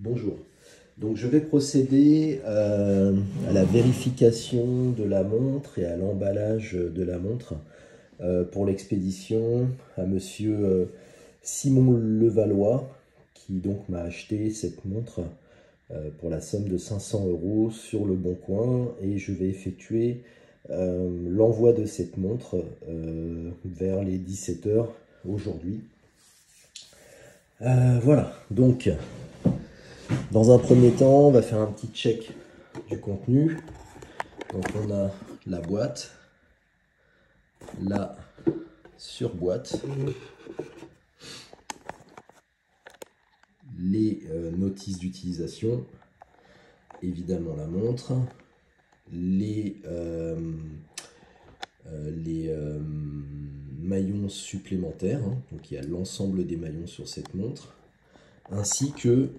Bonjour. Donc je vais procéder à la vérification de la montre et à l'emballage de la montre pour l'expédition à monsieur Simon Levallois qui donc m'a acheté cette montre pour la somme de 500 € sur le Bon Coin, et je vais effectuer l'envoi de cette montre vers les 17 h aujourd'hui. Voilà, donc dans un premier temps, on va faire un petit check du contenu. Donc on a la boîte, la surboîte, les notices d'utilisation, évidemment la montre, les maillons supplémentaires, hein. Donc il y a l'ensemble des maillons sur cette montre, ainsi que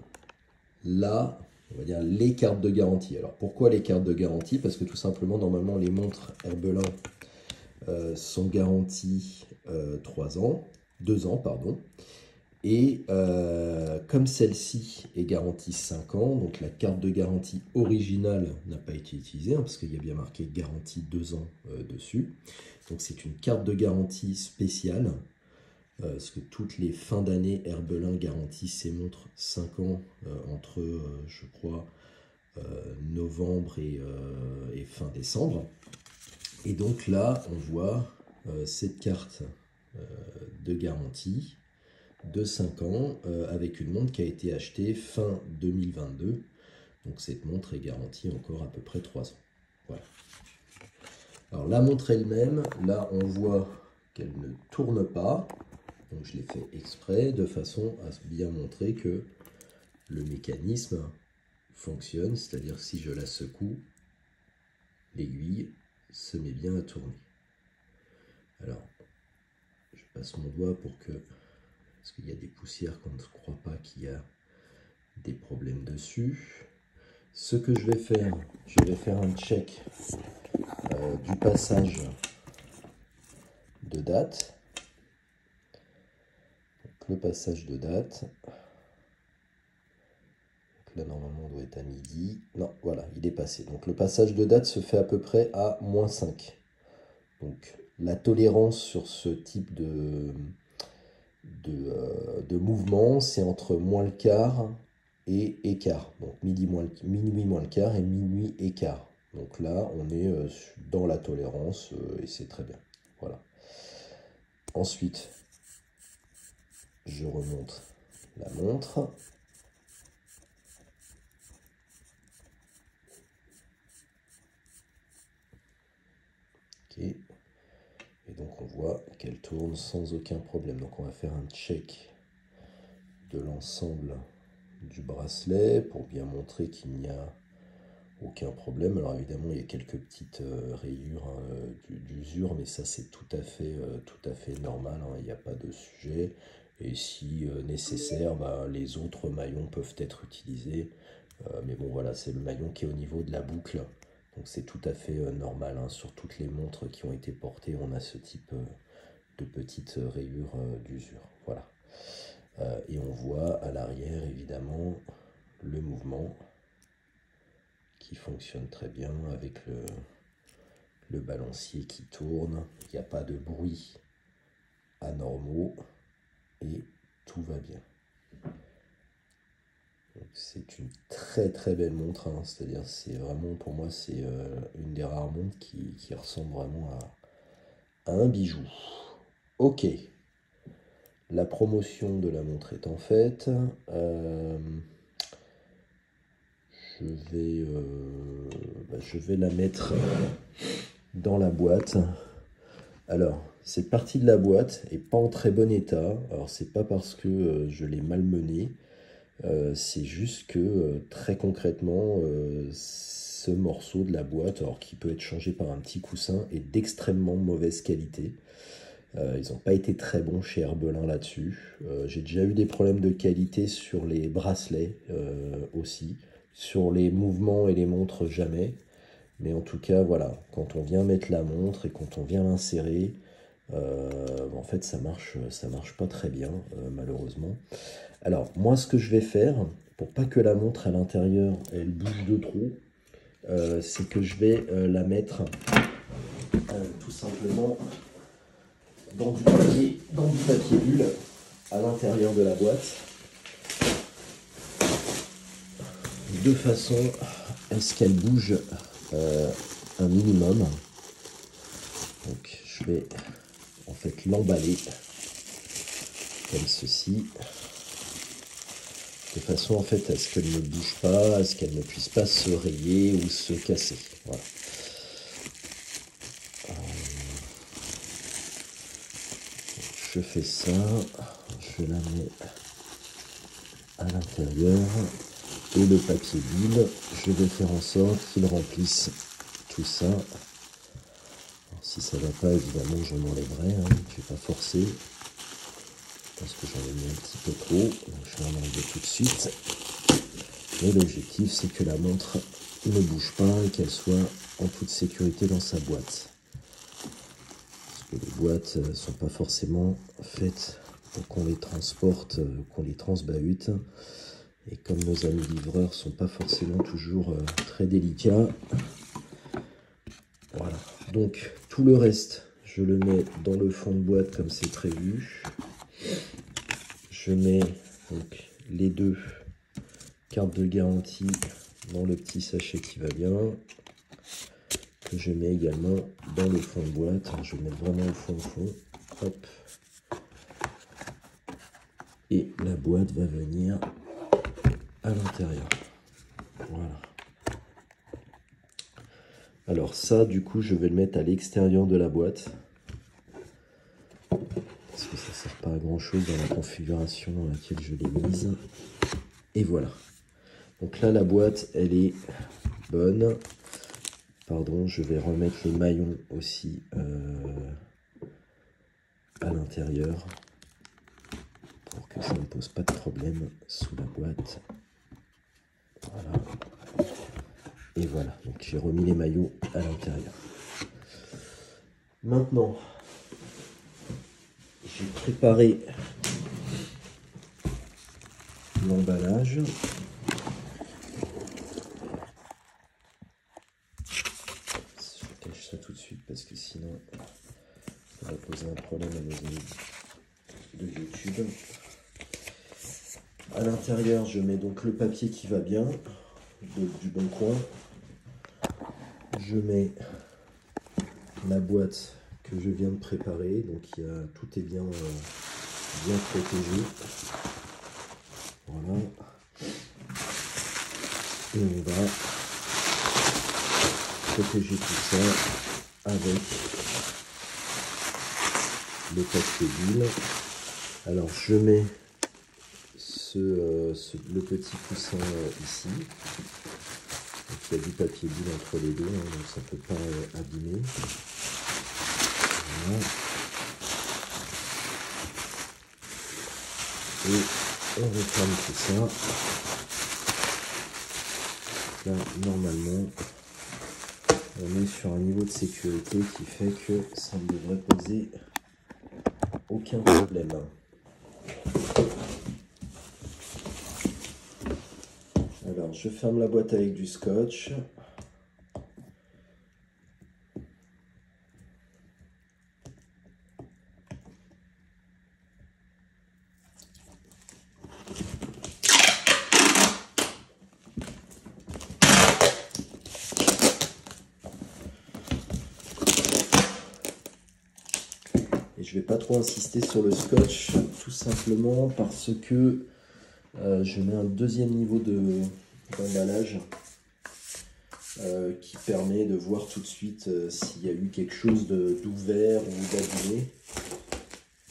là, on va dire les cartes de garantie. Alors pourquoi les cartes de garantie? Parce que tout simplement, normalement, les montres Herbelin sont garanties 3 ans, 2 ans, pardon. Et comme celle-ci est garantie 5 ans, donc la carte de garantie originale n'a pas été utilisée, hein, parce qu'il y a bien marqué garantie 2 ans dessus. Donc c'est une carte de garantie spéciale. Parce que toutes les fins d'année, Herbelin garantit ses montres 5 ans entre, je crois, novembre et fin décembre. Et donc là, on voit cette carte de garantie de 5 ans avec une montre qui a été achetée fin 2022. Donc cette montre est garantie encore à peu près 3 ans. Voilà. Alors la montre elle-même, là on voit qu'elle ne tourne pas. Donc je l'ai fait exprès de façon à bien montrer que le mécanisme fonctionne, c'est-à-dire si je la secoue, l'aiguille se met bien à tourner. Alors, je passe mon doigt pour que, parce qu'il y a des poussières qu'on ne croit pas qu'il y a des problèmes dessus. Ce que je vais faire un check du passage de date. Donc, le passage de date. Là, normalement, on doit être à midi. Non, voilà, il est passé. Donc, le passage de date se fait à peu près à -5. Donc, la tolérance sur ce type de mouvement, c'est entre moins le quart et écart. Donc, minuit moins le quart et minuit écart. Donc là, on est dans la tolérance et c'est très bien. Voilà. Ensuite, je remonte la montre. Et donc on voit qu'elle tourne sans aucun problème. Donc on va faire un check de l'ensemble du bracelet pour bien montrer qu'il n'y a aucun problème. Alors évidemment il y a quelques petites rayures d'usure, mais ça c'est tout à fait normal, hein. Il n'y a pas de sujet. Et si nécessaire, les autres maillons peuvent être utilisés. Mais bon voilà, c'est le maillon qui est au niveau de la boucle. Donc c'est tout à fait normal, hein. Sur toutes les montres qui ont été portées, on a ce type de petites rayures d'usure. Voilà. Et on voit à l'arrière, évidemment, le mouvement qui fonctionne très bien avec le balancier qui tourne. Il n'y a pas de bruit anormaux et tout va bien. C'est une très belle montre, hein. C'est-à-dire c'est vraiment, pour moi, c'est une des rares montres qui ressemble vraiment à un bijou. Ok, la promotion de la montre étant faite, je vais la mettre dans la boîte. Alors, cette partie de la boîte est pas en très bon état. Alors, c'est pas parce que je l'ai malmenée. C'est juste que très concrètement, ce morceau de la boîte, alors qui peut être changé par un petit coussin, est d'extrêmement mauvaise qualité. Ils n'ont pas été très bons chez Herbelin là-dessus. J'ai déjà eu des problèmes de qualité sur les bracelets aussi. Sur les mouvements et les montres, jamais. Mais en tout cas, voilà, quand on vient mettre la montre et quand on vient l'insérer, En fait, ça marche pas très bien, malheureusement. Alors, moi, ce que je vais faire, pour pas que la montre à l'intérieur, elle bouge de trop, c'est que je vais la mettre tout simplement dans du papier bulle à l'intérieur de la boîte, de façon à ce qu'elle bouge un minimum. Donc je vais en fait l'emballer comme ceci, de façon en fait à ce qu'elle ne bouge pas, à ce qu'elle ne puisse pas se rayer ou se casser. Voilà. Je fais ça, je la mets à l'intérieur et le papier bulle, je vais faire en sorte qu'il remplisse tout ça. Alors, si ça ne va pas, évidemment, je m'enlèverai, hein, je ne vais pas forcer parce que j'en ai mis un petit peu trop, donc je vais en enlever tout de suite. Et l'objectif, c'est que la montre ne bouge pas et qu'elle soit en toute sécurité dans sa boîte. Parce que les boîtes ne sont pas forcément faites pour qu'on les transporte, qu'on les transbahute. Et comme nos amis livreurs ne sont pas forcément toujours très délicats, voilà. Donc tout le reste, je le mets dans le fond de boîte comme c'est prévu. Je mets donc les 2 cartes de garantie dans le petit sachet qui va bien, que je mets également dans le fond de boîte. Je vais mettre vraiment au fond. Hop. Et la boîte va venir à l'intérieur. Voilà. Alors ça, du coup, je vais le mettre à l'extérieur de la boîte. Parce que ça ne sert pas à grand chose dans la configuration dans laquelle je l'ai mise. Et voilà. Donc là, la boîte, elle est bonne. Pardon, je vais remettre les maillons aussi à l'intérieur pour que ça ne pose pas de problème sous la boîte. Voilà. Et voilà, donc j'ai remis les maillots à l'intérieur. Maintenant, j'ai préparé l'emballage. Je cache ça tout de suite parce que sinon ça va poser un problème à nos amis de YouTube. À l'intérieur, je mets donc le papier qui va bien, du bon coin. Je mets la boîte que je viens de préparer, donc tout est bien protégé. Voilà. Et on va protéger tout ça avec le papier bulle. Alors je mets le petit coussin ici. Donc, il y a du papier bulle entre les deux, hein, donc ça ne peut pas abîmer. Voilà. Et on referme tout ça. Là, normalement, on est sur un niveau de sécurité qui fait que ça ne devrait poser aucun problème. Alors, je ferme la boîte avec du scotch. Et je ne vais pas trop insister sur le scotch, tout simplement parce que je mets un deuxième niveau d'emballage qui permet de voir tout de suite s'il y a eu quelque chose d'ouvert ou d'abîmé.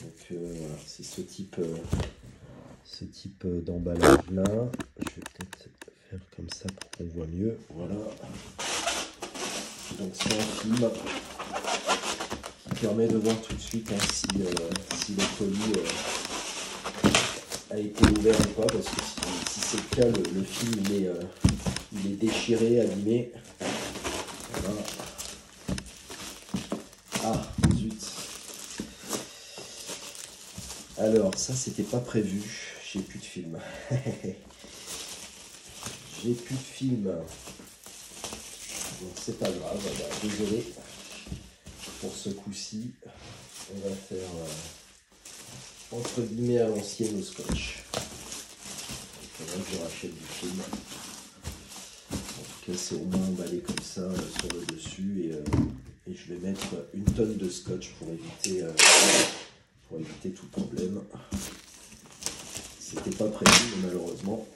Donc voilà, c'est ce type d'emballage là. Je vais peut-être faire comme ça pour qu'on voit mieux. Voilà. Donc c'est un film qui permet de voir tout de suite hein, si le colis a été ouvert ou pas, parce que si c'est le cas, le film il est déchiré, abîmé. Voilà. Ah, zut. Alors, ça, c'était pas prévu. J'ai plus de film. J'ai plus de film. Donc, c'est pas grave. Bah, désolé. Pour ce coup-ci, on va faire entre guillemets à l'ancienne au scotch. Il faudra que je rachète du film. En tout cas, c'est au moins emballé comme ça sur le dessus. Et je vais mettre une tonne de scotch pour éviter tout problème. C'était pas prévu, mais malheureusement.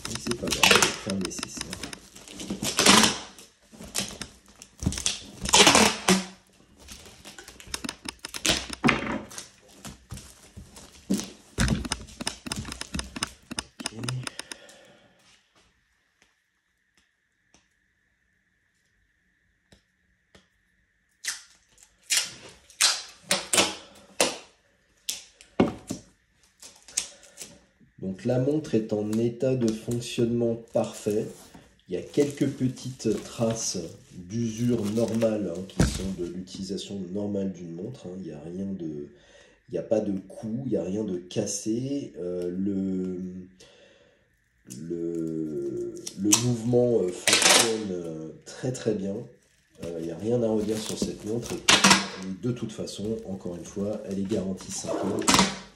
Mais c'est pas grave, je vais faire le nécessaire. Donc la montre est en état de fonctionnement parfait. Il y a quelques petites traces d'usure normale qui sont de l'utilisation normale d'une montre. Il n'y a rien de, il n'y a pas de coup, il n'y a rien de cassé. Le mouvement fonctionne très très bien. Il n'y a rien à redire sur cette montre. Et de toute façon, encore une fois, elle est garantie 5 ans.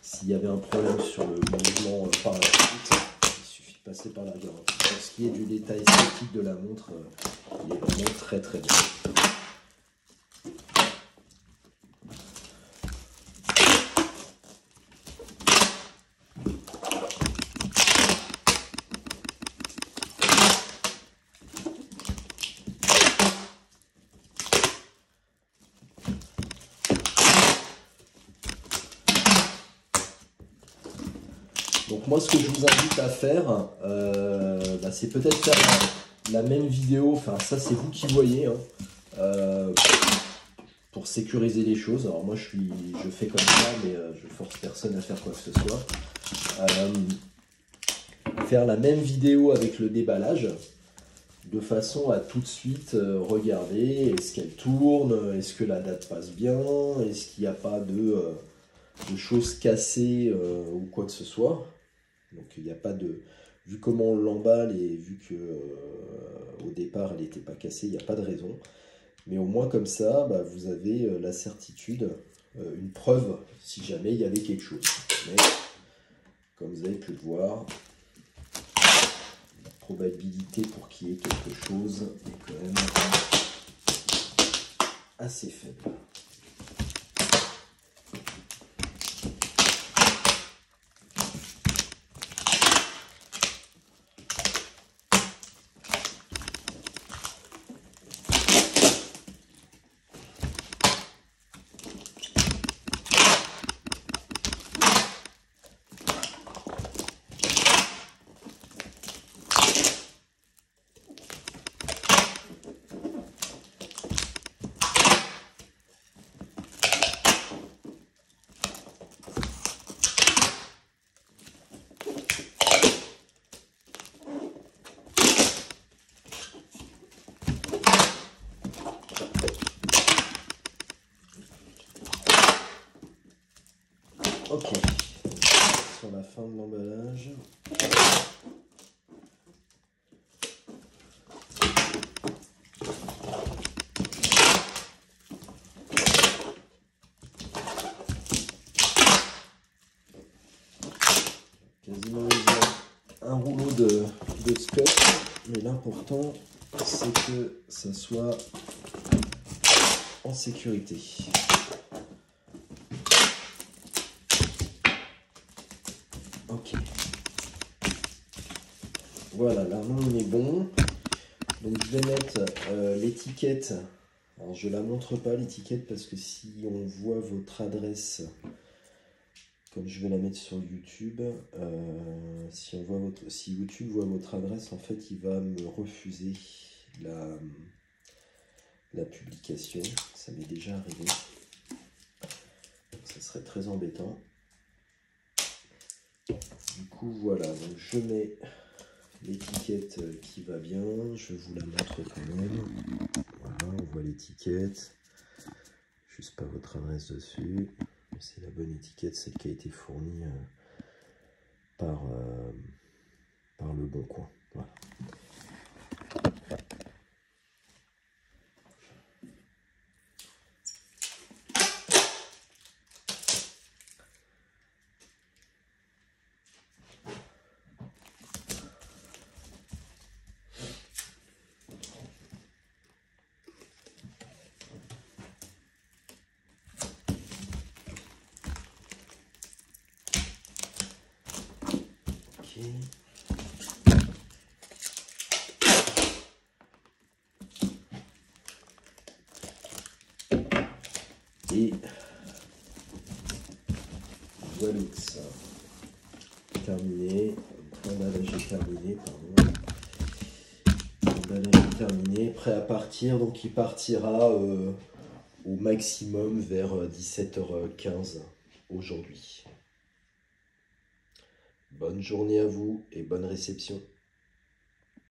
S'il y avait un problème sur le mouvement par la suite, il suffit de passer par la garantie. Pour ce qui est du détail esthétique de la montre, il est vraiment très très bien. Donc moi, ce que je vous invite à faire, c'est peut-être faire la même vidéo, enfin ça c'est vous qui voyez, pour sécuriser les choses. Alors moi je fais comme ça, mais je force personne à faire quoi que ce soit. Faire la même vidéo avec le déballage, de façon à tout de suite regarder, est-ce qu'elle tourne, est-ce que la date passe bien, est-ce qu'il n'y a pas de choses cassées ou quoi que ce soit. Donc il n'y a pas de... Vu comment on l'emballe et vu que au départ elle n'était pas cassée, il n'y a pas de raison. Mais au moins comme ça, vous avez la certitude, une preuve si jamais il y avait quelque chose. Mais comme vous avez pu le voir, la probabilité pour qu'il y ait quelque chose est quand même assez faible. Ok, sur la fin de l'emballage. Quasiment un rouleau de scotch, mais l'important c'est que ça soit en sécurité. Ok. Voilà, l'armement est bon. Donc je vais mettre l'étiquette. Alors je la montre pas l'étiquette parce que si on voit votre adresse, comme je vais la mettre sur YouTube, si YouTube voit votre adresse, en fait il va me refuser la publication. Ça m'est déjà arrivé. Donc ça serait très embêtant. coup, voilà, donc je mets l'étiquette qui va bien, je vous la montre quand même. Voilà, on voit l'étiquette, juste pas votre adresse dessus, mais c'est la bonne étiquette, celle qui a été fournie par Le Bon Coin. Voilà. Et voilà ça. Terminé. L'emballage est terminé, pardon. L'emballage est terminé, prêt à partir. Donc il partira au maximum vers 17h15 aujourd'hui. Bonne journée à vous et bonne réception.